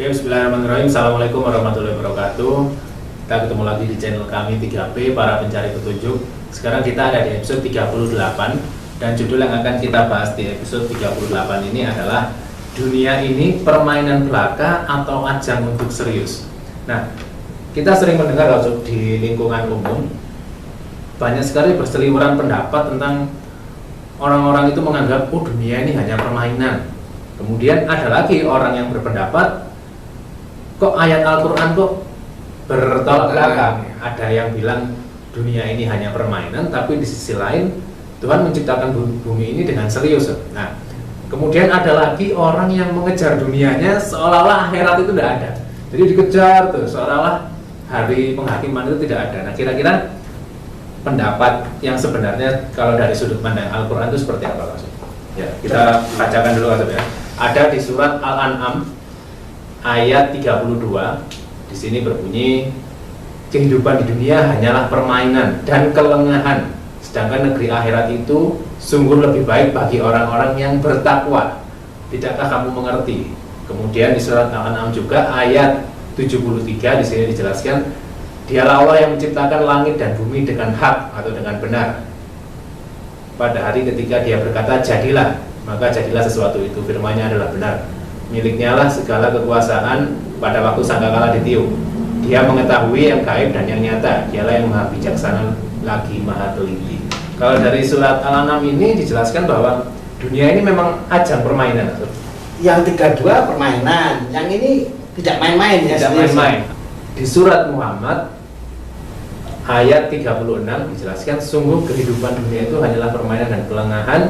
Oke, bismillahirrahmanirrahim. Assalamualaikum warahmatullahi wabarakatuh. Kita ketemu lagi di channel kami 3P, para pencari petunjuk. Sekarang kita ada di episode 38, dan judul yang akan kita bahas di episode 38 ini adalah dunia ini permainan belaka atau ajang untuk serius. Nah, kita sering mendengar kalau di lingkungan umum banyak sekali berseliweran pendapat tentang orang-orang itu menganggap dunia ini hanya permainan. Kemudian ada lagi orang yang berpendapat kok ayat Al-Quran kok bertolak belakang. Ada yang bilang dunia ini hanya permainan, tapi di sisi lain Tuhan menciptakan bumi ini dengan serius. Nah, kemudian ada lagi orang yang mengejar dunianya seolah-olah akhirat itu tidak ada. Jadi dikejar tuh, seolah-olah hari penghakiman itu tidak ada. Nah, kira-kira pendapat yang sebenarnya kalau dari sudut pandang Al-Quran itu seperti apa, Mas? Ya, kita bacakan dulu, Mas, ya. Ada di surat Al-An'am ayat 32. Di sini berbunyi, kehidupan di dunia hanyalah permainan dan kelengahan, sedangkan negeri akhirat itu sungguh lebih baik bagi orang-orang yang bertakwa. Tidakkah kamu mengerti? Kemudian di surat Al-An'am juga ayat 73, di sini dijelaskan, dialah Allah yang menciptakan langit dan bumi dengan hak atau dengan benar. Pada hari ketika dia berkata jadilah, maka jadilah sesuatu itu. Firman-Nya adalah benar. Miliknya lah segala kekuasaan pada waktu sangkakala ditiup. Dia mengetahui yang gaib dan yang nyata. Dialah yang maha bijaksana lagi maha teliti. Kalau dari surat Al-An'am ini dijelaskan bahwa dunia ini memang ajang permainan. Yang 32 permainan, yang ini tidak main-main ya. Tidak main-main. Di surat Muhammad ayat 36 dijelaskan, sungguh kehidupan dunia itu hanyalah permainan dan kelengahan.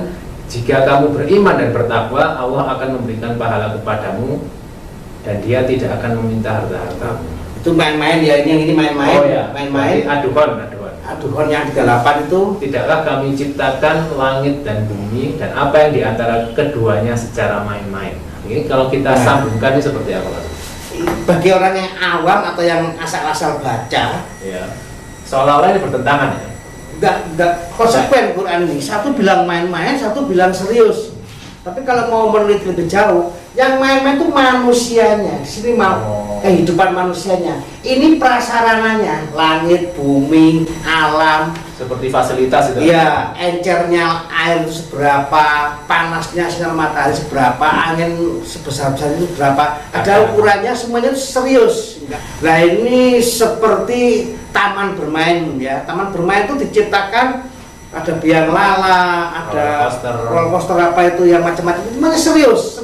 Jika kamu beriman dan bertakwa, Allah akan memberikan pahala kepadamu dan Dia tidak akan meminta harta-hartamu. Itu main-main ya, ini yang ini main-main. Oh ya, main-main. Aduhon Yang 38 itu, tidakkah kami ciptakan langit dan bumi dan apa yang diantara keduanya secara main-main. Ini kalau kita sambungkan ini seperti apa, Mas? bagi orang yang awam atau yang asal-asal baca, Ya, seolah-olah ini bertentangan ya. Enggak konsekuen Quran ini. Satu bilang main-main, satu bilang serius. Tapi kalau mau meneliti lebih jauh, yang main-main itu manusianya. Di sini mau kehidupan manusianya. Ini prasarananya, langit, bumi, alam. Seperti fasilitas itu. Iya, encernya air itu seberapa, panasnya sinar matahari seberapa, angin sebesar-besar itu berapa. Ada ukurannya, semuanya itu serius. Nah, ini seperti taman bermain ya. Taman bermain itu diciptakan ada biang lala, ada roller coaster apa itu yang macam-macam. Itu mana serius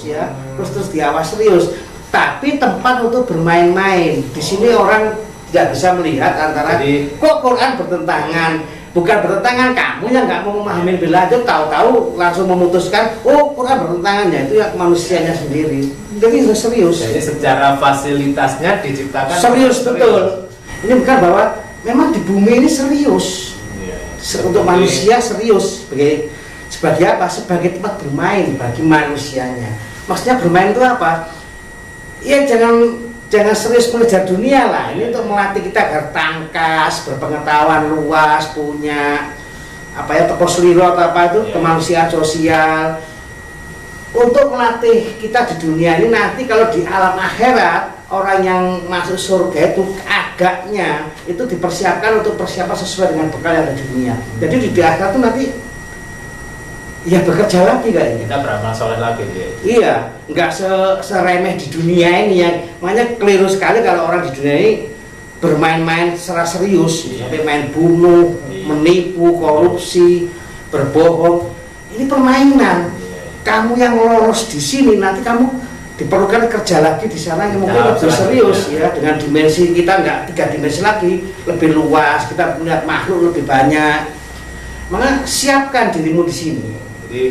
ya. Terus diawas serius. Tapi tempat untuk bermain-main. Di sini orang tidak bisa melihat antara kok Quran bertentangan. Bukan bertentangan, kamu yang nggak mau memahami belajar tahu-tahu langsung memutuskan Quran bertentangan, ya itu ya manusianya sendiri. Jadi serius. Jadi secara fasilitasnya diciptakan serius betul. Ini bukan bahwa memang di bumi ini serius. Untuk manusia serius sebagai apa? Sebagai tempat bermain bagi manusianya. Maksudnya bermain itu apa? Ya jangan serius mengejar dunia lah. Ini untuk melatih kita agar tangkas, berpengetahuan luas, punya apa ya, teposliro atau apa itu, kemanusiaan sosial. Untuk melatih kita di dunia ini, nanti kalau di alam akhirat orang yang masuk surga itu agaknya itu dipersiapkan untuk persiapan sesuai dengan bekal yang ada di dunia. Jadi di akhirat itu nanti ya bekerja lagi kayaknya. Kita beramal soleh lagi ya. Iya, nggak seremeh di dunia ini yang makanya keliru sekali kalau orang di dunia ini bermain-main secara serius, sampai main bunuh, menipu, korupsi, berbohong. Ini permainan. Kamu yang lolos di sini, nanti kamu diperlukan kerja lagi di sana yang mungkin lebih serius ya, dengan dimensi kita nggak 3 dimensi lagi, lebih luas, kita melihat makhluk lebih banyak. Maka siapkan dirimu di sini. Jadi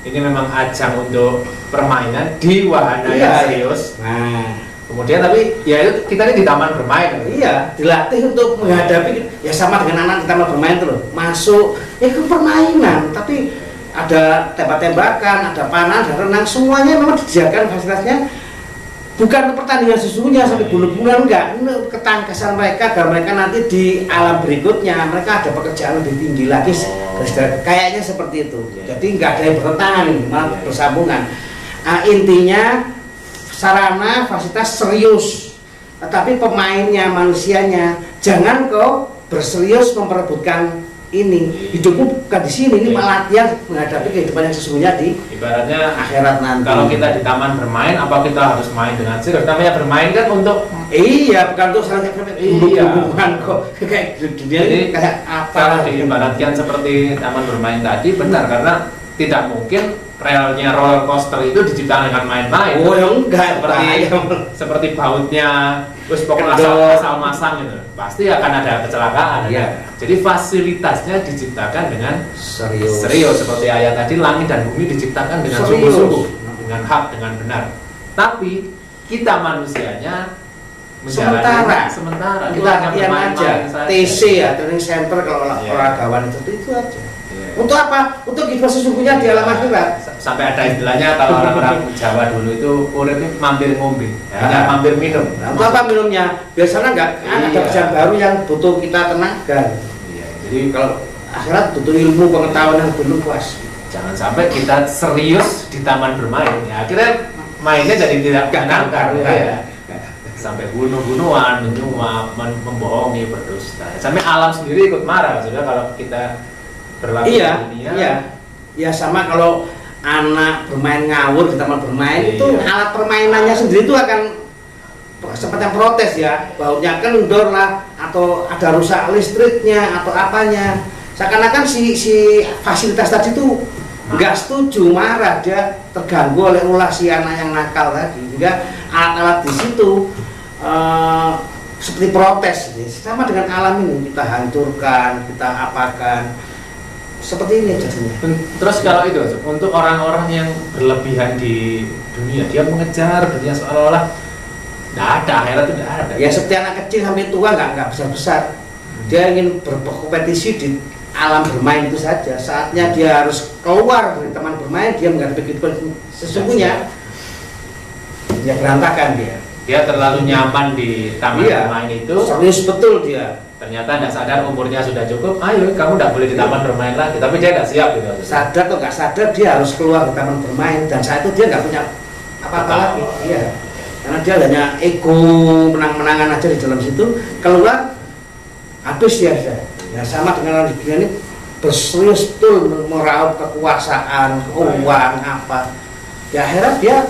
ini memang ajang untuk permainan di wahana yang serius. Nah, kemudian tapi ya itu kita ini di taman bermain. Iya, dilatih untuk menghadapi ya sama dengan anak di taman bermain itu loh. Masuk ya ke permainan, tapi ada tembak-tembakan, ada panah, ada renang, semuanya memang disediakan fasilitasnya. Bukan pertandingan sesungguhnya sampai bunuh-bunuhan, enggak. Ini ketangkasan mereka agar mereka nanti di alam berikutnya mereka ada pekerjaan lebih tinggi lagi. Kayaknya seperti itu. Jadi enggak ada yang bertentangan ini, malah bersambungan. Intinya sarana fasilitas serius, tetapi pemainnya, manusianya jangan kau berserius memperebutkan ini. Hidupmu bukan di sini, ini latihan menghadapi kehidupan yang sesungguhnya di ibaratnya akhirat nanti. Kalau kita di taman bermain, apa kita harus main dengan serius? Namanya bermain kan untuk bukan untuk saling hubungan kok kayak dunia ini kayak apa. Kalau diibaratkan seperti taman bermain tadi, benar, karena tidak mungkin relnya roller coaster itu diciptakan dengan main-main. Oh ya enggak, seperti bautnya terus pokoknya asal masang gitu, pasti akan ada kecelakaan. Iya. Jadi fasilitasnya diciptakan dengan serius. Seperti ayat tadi, langit dan bumi diciptakan dengan Serius. sungguh-sungguh, dengan hak, dengan benar. Tapi kita manusianya sementara kita hanya bermain aja TC ya, training center kalau olahragawan itu aja. Untuk apa? Untuk kehidupan sesungguhnya di alam akhirat. Sampai ada istilahnya kalau orang-orang Jawa dulu itu urip ini mampir ngombe, ya, mampir minum. Nah, untuk apa minumnya? Biasanya ada pekerjaan baru yang butuh kita tenaga. Iya, jadi kalau akhirat butuh ilmu pengetahuan yang lebih luas. Jangan sampai kita serius di taman bermain, ya akhirnya mainnya jadi tidak menyenangkan, ya. Sampai bunuh-bunuhan, menyuap, membohongi, berdusta. Sampai alam sendiri ikut marah, sudah kalau kita berlaku di dunia. Iya, sama kalau anak bermain ngawur di taman bermain, itu alat permainannya sendiri itu akan sempat yang protes ya, baunya kendor lah, atau ada rusak listriknya atau apanya. Seakan-akan si fasilitas tadi itu nggak setuju, marah, dia terganggu oleh ulah si anak yang nakal tadi, sehingga alat-alat di situ seperti protes, sama dengan alam ini, kita hancurkan, kita apakan, seperti ini jadinya. Terus kalau itu untuk orang-orang yang berlebihan di dunia, dia mengejar dunia seolah-olah nggak ada, akhirat itu nggak ada. Ya seperti anak kecil sampai tua nggak besar-besar, dia ingin berkompetisi di alam bermain itu saja. Saatnya dia harus keluar dari taman bermain, dia menghadapi kehidupan sesungguhnya, dia berantakan dia. Dia terlalu nyaman di taman bermain itu. Serius betul dia. Ternyata tidak sadar umurnya sudah cukup. Ayo, kamu tidak boleh di taman bermain lagi. Tapi dia tidak siap gitu. Sadar atau nggak sadar, dia harus keluar dari taman bermain. Dan saat itu dia nggak punya apa-apa lagi. Iya. Karena dia hanya ego, menang-menangan aja di dalam situ. Keluar, habis dia. Ya sama dengan orang di dunia ini, berserius betul meraup kekuasaan, uang, apa. Di akhirat dia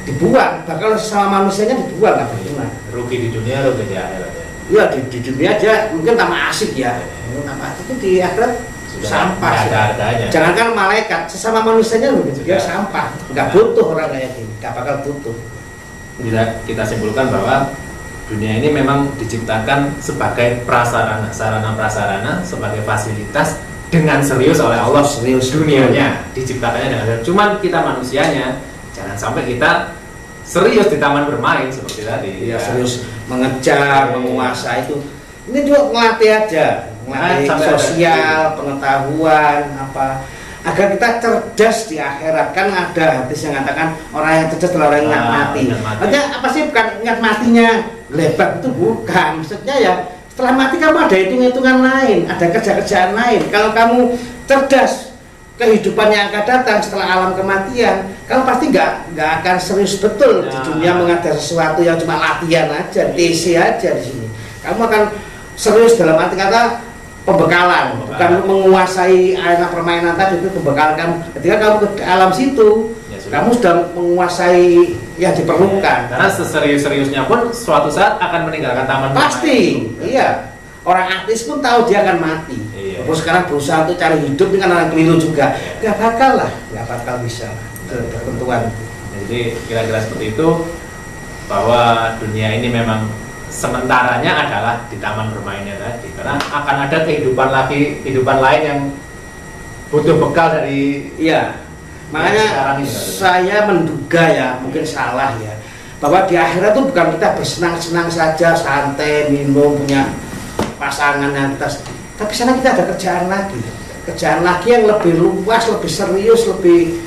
dibuang, bahkan sesama manusianya dibuang, nggak berguna. Rugi di dunia, rugi di akhirat. Ya di dunia aja mungkin tambah asik ya, tambah asik, itu di akhirat sampah. Ada harganya. Jangankan malaikat, sesama manusianya begitu, dia sampah, nggak butuh orang kayak gini, nggak bakal butuh. Kita simpulkan bahwa dunia ini memang diciptakan sebagai sarana-prasarana, sebagai fasilitas dengan serius oleh Allah. Serius dunianya diciptakannya dengan serius. Cuman kita manusianya jangan sampai kita serius di taman bermain seperti tadi. Iya, serius mengejar, menguasai itu. Ini juga ngelatih aja, ngelatih sosial, pengetahuan, apa, agar kita cerdas di akhirat. Kan ada hadis yang mengatakan orang yang cerdas adalah orang yang ingat mati. Artinya apa sih? Bukan ingat matinya lebat, itu bukan. Maksudnya ya setelah mati kamu ada hitung-hitungan lain, ada kerja-kerjaan lain. Kalau kamu cerdas, kehidupan yang akan datang setelah alam kematian, kamu pasti nggak akan serius betul di dunia mengajar sesuatu yang cuma latihan aja, TC aja di sini. Kamu akan serius dalam arti kata pembekalan, bukan menguasai arena permainan tadi, itu pembekalan kamu. Ketika kamu ke alam situ, kamu sudah menguasai yang diperlukan. Karena seserius-seriusnya pun suatu saat akan meninggalkan taman. Pasti, iya. Orang artis pun tahu dia akan mati. Terus sekarang berusaha untuk cari hidup, ini kan orang keliru juga. Gak bakal bisa. Ketentuan. Jadi kira-kira seperti itu, bahwa dunia ini memang sementaranya adalah di taman bermainnya tadi, karena akan ada kehidupan lain yang butuh bekal dari. Iya. Makanya saya menduga ya, mungkin salah ya, bahwa di akhirat itu bukan kita bersenang-senang saja, santai, minum, punya pasangan yang kita, tapi sana kita ada kerjaan lagi yang lebih luas, lebih serius, lebih.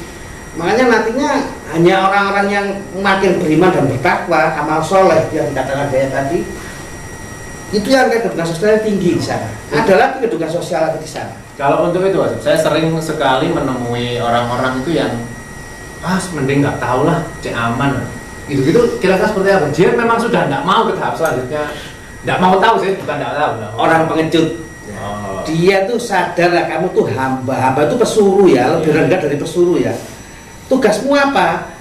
Makanya nantinya hanya orang-orang yang makin beriman dan bertakwa, amal soleh yang dikatakan saya tadi, itu yang kedudukan sosialnya tinggi di sana. Ada lagi kedudukan sosial di sana. Kalau untuk itu, saya sering sekali menemui orang-orang itu yang mending nggak tahu lah, cek aman. Gitu-gitu kira-kira seperti apa? Dia memang sudah tidak mau ke tahap selanjutnya, tidak mau tahu sih, bukan tidak tahu. Orang pengecut. Oh. Dia tuh sadar lah kamu tuh hamba tuh pesuruh ya, lebih rendah dari pesuruh ya. Tugasmu apa?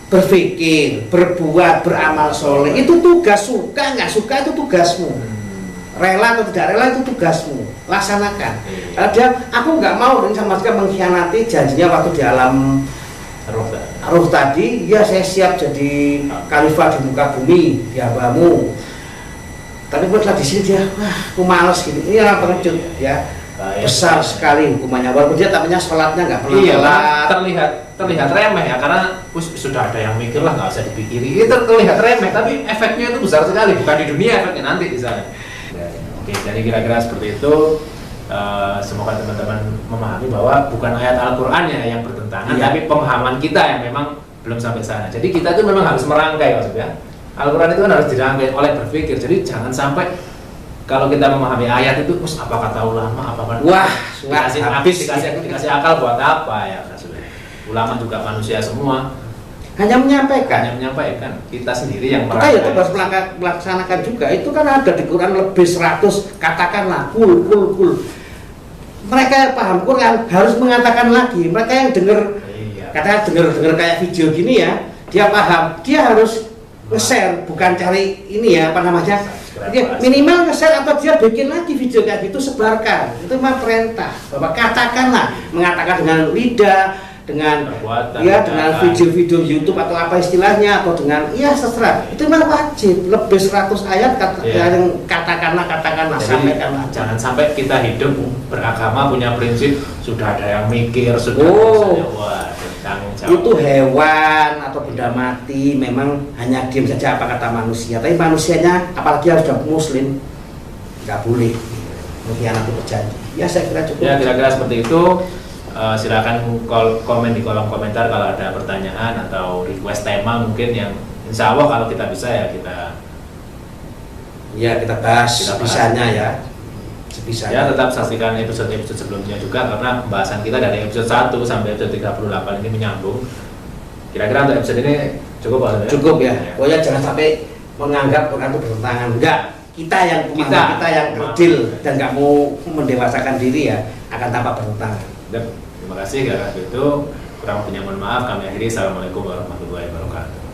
Berpikir, berbuat, beramal soleh. Itu tugas, suka nggak suka itu tugasmu. Rela atau tidak rela itu tugasmu, laksanakan. Kalau dia, aku nggak mau ini sama sekali mengkhianati janjinya waktu di alam ruh tadi, ya saya siap jadi khalifah di muka bumi, di hambamu. Tapi buatlah di sini dia, wah, aku males gini. Ini orang pengecut ya, besar sekali hukumannya. Walaupun dia tapnya sholatnya nggak pernah telat. Terlihat remeh ya, karena sudah ada yang mikir lah, nggak usah dipikiri. Itu terlihat remeh, tapi efeknya itu besar sekali. Bukan di dunia, efeknya nanti di sana. Oke, jadi kira-kira seperti itu. Semoga teman-teman memahami bahwa bukan ayat Al-Qur'annya yang bertentangan, tapi pemahaman kita yang memang belum sampai sana. Jadi kita itu memang harus merangkai maksudnya. Al-Quran itu kan harus dirangkai oleh berpikir. Jadi jangan sampai kalau kita memahami ayat itu, apa kata ulama, apa kan? Wah, dikasih akal buat apa ya? Ulama juga manusia semua. Hanya menyampaikan. Kita sendiri yang merangkai. Kita itu harus melaksanakan juga. Itu kan ada di Quran lebih 100, katakanlah kul. Mereka yang paham Quran harus mengatakan lagi. Mereka yang dengar, katakan dengar kayak video gini ya, dia paham, dia harus nge-share, bukan cari ini ya, apa namanya, dia minimal nge-share atau dia bikin lagi video kayak gitu, sebarkan. Itu mah perintah, bahwa katakanlah, mengatakan dengan lidah, dengan perbuatan, dengan video-video YouTube atau apa istilahnya, atau dengan terserah. Itu memang wajib. Lebih 100 ayat yang katakanlah sampaikanlah. Jangan sampai kita hidup beragama punya prinsip sudah ada yang mikir, tanggung jawab. Itu hewan atau benda mati memang hanya diam saja apa kata manusia. Tapi manusianya apalagi harus sudah muslim nggak boleh mengkhianati perjanjian. Ya saya kira cukup. Ya kira-kira seperti itu. Silakan komen di kolom komentar kalau ada pertanyaan atau request tema mungkin yang insya Allah kalau kita bisa ya kita bahas sebisanya ya. Ya tetap saksikan episode sebelumnya juga karena pembahasan kita dari episode 1 sampai episode 38 ini menyambung. Kira-kira untuk episode ini cukup Pak? Cukup ya. Pokoknya jangan sampai menganggap Quran itu bertentangan. Enggak. Kita yang kerdil dan nggak mau mendewasakan diri ya akan tampak bertentangan. Terima kasih, karena itu kurang punya mohon maaf. Kami akhiri. Assalamualaikum warahmatullahi wabarakatuh.